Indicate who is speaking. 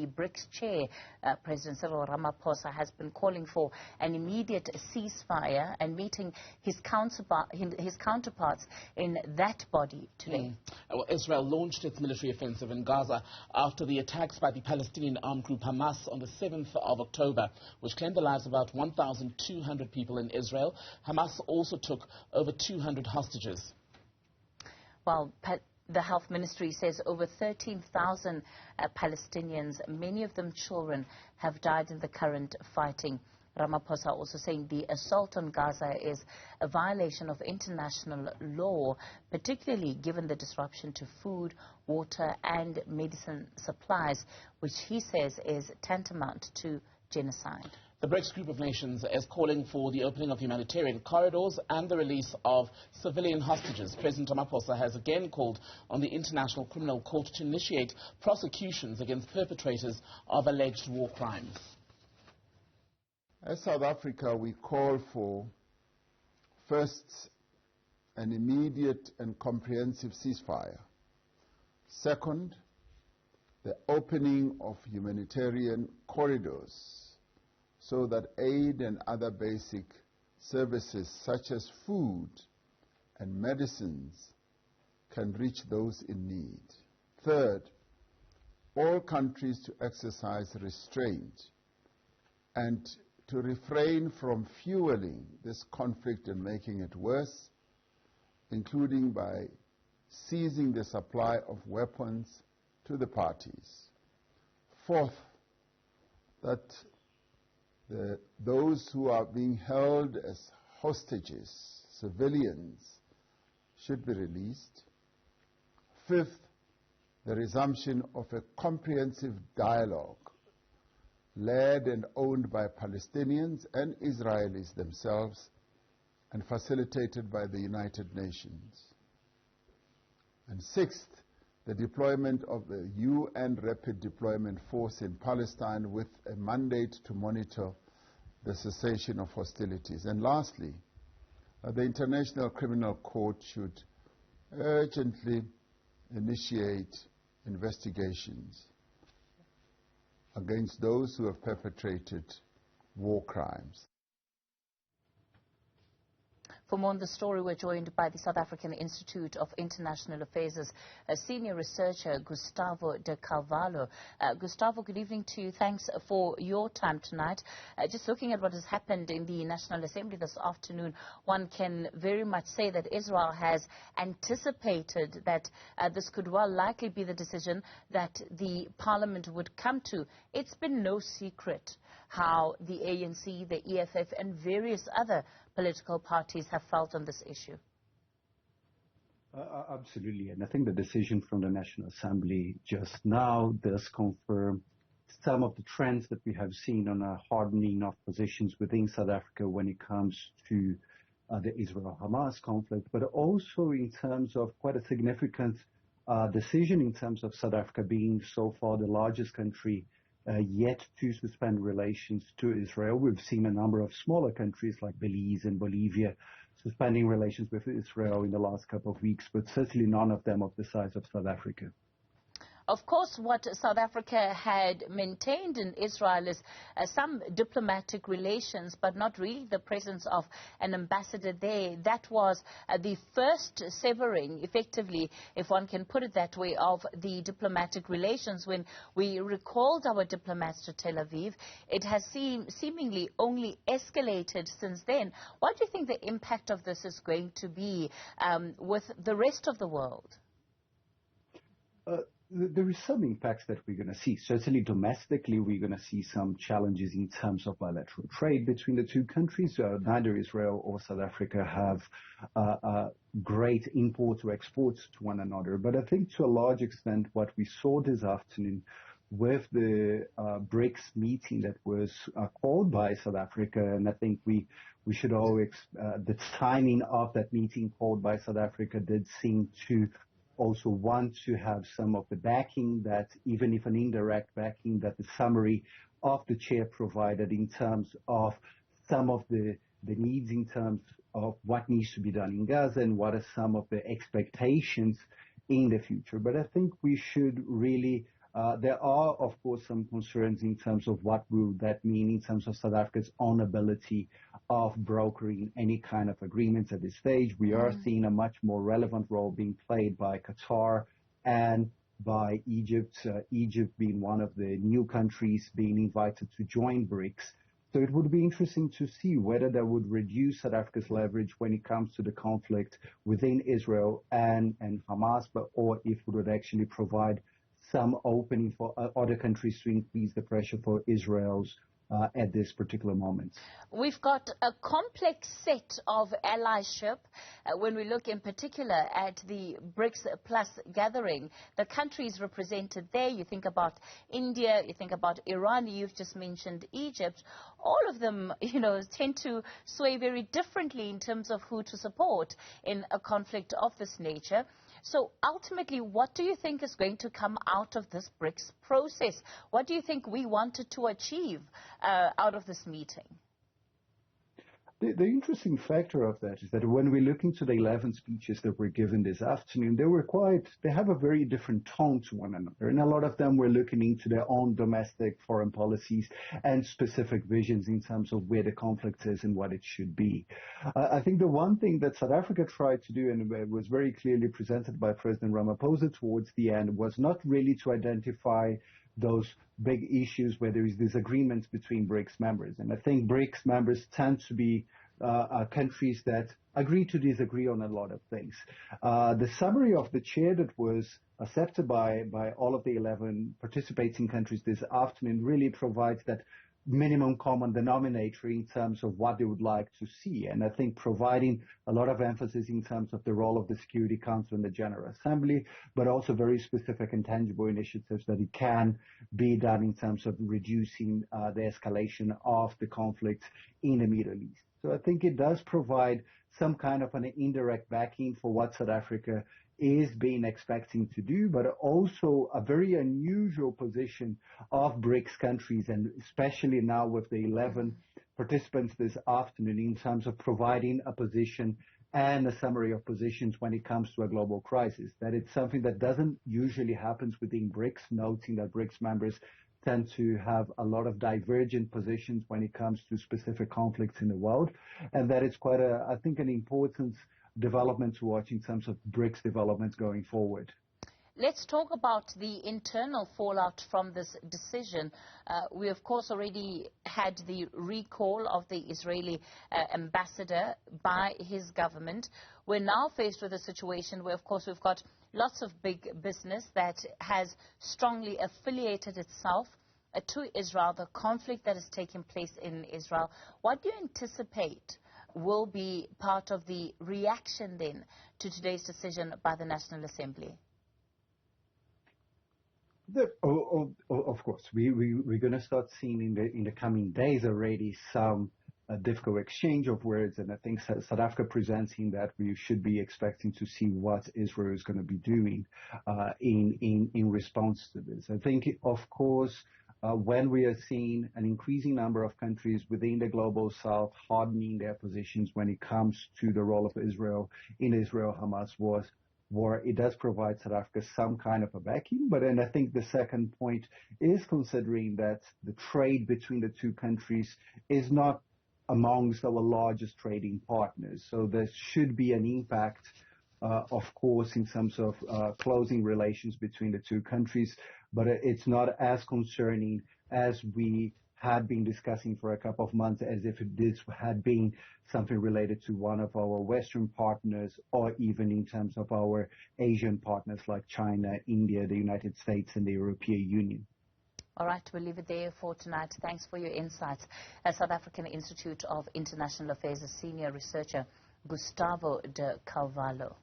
Speaker 1: the BRICS chair, President Cyril Ramaphosa, has been calling for an immediate ceasefire and meeting his counterparts in that body today.
Speaker 2: Well, Israel launched its military offensive in Gaza after the attacks by the Palestinian armed group Hamas on the 7th of October, which claimed the lives of about 1,200 people in Israel. Hamas also took over 200 hostages.
Speaker 1: Well, the health ministry says over 13,000 Palestinians, many of them children, have died in the current fighting. Ramaphosa also saying the assault on Gaza is a violation of international law, particularly given the disruption to food, water and medicine supplies, which he says is tantamount to genocide.
Speaker 2: The BRICS group of nations is calling for the opening of humanitarian corridors and the release of civilian hostages. President Ramaphosa has again called on the International Criminal Court to initiate prosecutions against perpetrators of alleged war crimes.
Speaker 3: As South Africa, we call for, first, an immediate and comprehensive ceasefire. Second, the opening of humanitarian corridors so that aid and other basic services such as food and medicines can reach those in need. Third, all countries to exercise restraint and to refrain from fueling this conflict and making it worse, including by seizing the supply of weapons to the parties. Fourth, that those who are being held as hostages, civilians, should be released. Fifth, the resumption of a comprehensive dialogue led and owned by Palestinians and Israelis themselves and facilitated by the United Nations. And sixth, the deployment of the UN Rapid Deployment Force in Palestine with a mandate to monitor the cessation of hostilities. And lastly, the International Criminal Court should urgently initiate investigations against those who have perpetrated war crimes.
Speaker 1: For more on the story, we're joined by the South African Institute of International Affairs' senior researcher, Gustavo De Carvalho. Gustavo, good evening to you. Thanks for your time tonight. Just looking at what has happened in the National Assembly this afternoon, one can very much say that Israel has anticipated that this could well likely be the decision that the parliament would come to. It's been no secret how the ANC, the EFF and various other political parties have felt on this issue.
Speaker 4: Absolutely, and I think the decision from the National Assembly just now does confirm some of the trends that we have seen on a hardening of positions within South Africa when it comes to the Israel-Hamas conflict, but also in terms of quite a significant decision in terms of South Africa being so far the largest country yet to suspend relations to Israel. We've seen a number of smaller countries like Belize and Bolivia suspending relations with Israel in the last couple of weeks, but certainly none of them of the size of South Africa.
Speaker 1: Of course, what South Africa had maintained in Israel is some diplomatic relations, but not really the presence of an ambassador there. That was the first severing, effectively, if one can put it that way, of the diplomatic relations. When we recalled our diplomats to Tel Aviv, it has seemingly only escalated since then. What do you think the impact of this is going to be with the rest of the world?
Speaker 4: There is some impacts that we're going to see. Certainly domestically, we're going to see some challenges in terms of bilateral trade between the two countries. Neither Israel or South Africa have great imports or exports to one another. But I think to a large extent what we saw this afternoon with the BRICS meeting that was called by South Africa, and I think we should always, the timing of that meeting called by South Africa did seem to also want to have some of the backing, that even if an indirect backing, that the summary of the chair provided in terms of some of the needs in terms of what needs to be done in Gaza and what are some of the expectations in the future. But I think we should really There are, of course, some concerns in terms of what will that mean in terms of South Africa's own ability of brokering any kind of agreements at this stage. We are seeing a much more relevant role being played by Qatar and by Egypt, Egypt being one of the new countries being invited to join BRICS. So it would be interesting to see whether that would reduce South Africa's leverage when it comes to the conflict within Israel and Hamas, or if it would actually provide some opening for other countries to increase the pressure for Israel's at this particular moment.
Speaker 1: We've got a complex set of allyship when we look in particular at the BRICS Plus gathering. The countries represented there, you think about India, you think about Iran, you've just mentioned Egypt. All of them, tend to sway very differently in terms of who to support in a conflict of this nature. So ultimately, what do you think is going to come out of this BRICS process? What do you think we wanted to achieve out of this meeting?
Speaker 4: The interesting factor of that is that when we look into the 11 speeches that were given this afternoon, they have a very different tone to one another. And a lot of them were looking into their own domestic foreign policies and specific visions in terms of where the conflict is and what it should be. I think the one thing that South Africa tried to do, and was very clearly presented by President Ramaphosa towards the end, was not really to identify those big issues where there is disagreements between BRICS members. And I think BRICS members tend to be countries that agree to disagree on a lot of things. The summary of the chair that was accepted by all of the 11 participating countries this afternoon really provides that minimum common denominator in terms of what they would like to see. And I think providing a lot of emphasis in terms of the role of the Security Council and the General Assembly, but also very specific and tangible initiatives that it can be done in terms of reducing the escalation of the conflict in the Middle East. So I think it does provide some kind of an indirect backing for what South Africa is being expecting to do, but also a very unusual position of BRICS countries, and especially now with the 11 participants this afternoon in terms of providing a position and a summary of positions when it comes to a global crisis. That it's something that doesn't usually happen within BRICS, noting that BRICS members tend to have a lot of divergent positions when it comes to specific conflicts in the world, and that it's quite I think, an important development to watch in terms of BRICS developments going forward.
Speaker 1: Let's talk about the internal fallout from this decision. We, of course, already had the recall of the Israeli ambassador by his government. We're now faced with a situation where, of course, we've got lots of big business that has strongly affiliated itself to Israel, the conflict that is taking place in Israel. What do you anticipate will be part of the reaction then to today's decision by the National Assembly?
Speaker 4: Of course, we're going to start seeing in the coming days already some difficult exchange of words, and I think South Africa presenting that we should be expecting to see what Israel is going to be doing in response to this. I think, of course, when we are seeing an increasing number of countries within the global south hardening their positions when it comes to the role of Israel in Israel-Hamas war, it does provide South Africa some kind of a backing. But then I think the second point is considering that the trade between the two countries is not amongst our largest trading partners. So there should be an impact, of course, in terms of closing relations between the two countries, but it's not as concerning as we had been discussing for a couple of months, as if this had been something related to one of our Western partners, or even in terms of our Asian partners like China, India, the United States, and the European Union.
Speaker 1: All right, we'll leave it there for tonight. Thanks for your insights. South African Institute of International Affairs Senior Researcher Gustavo De Carvalho.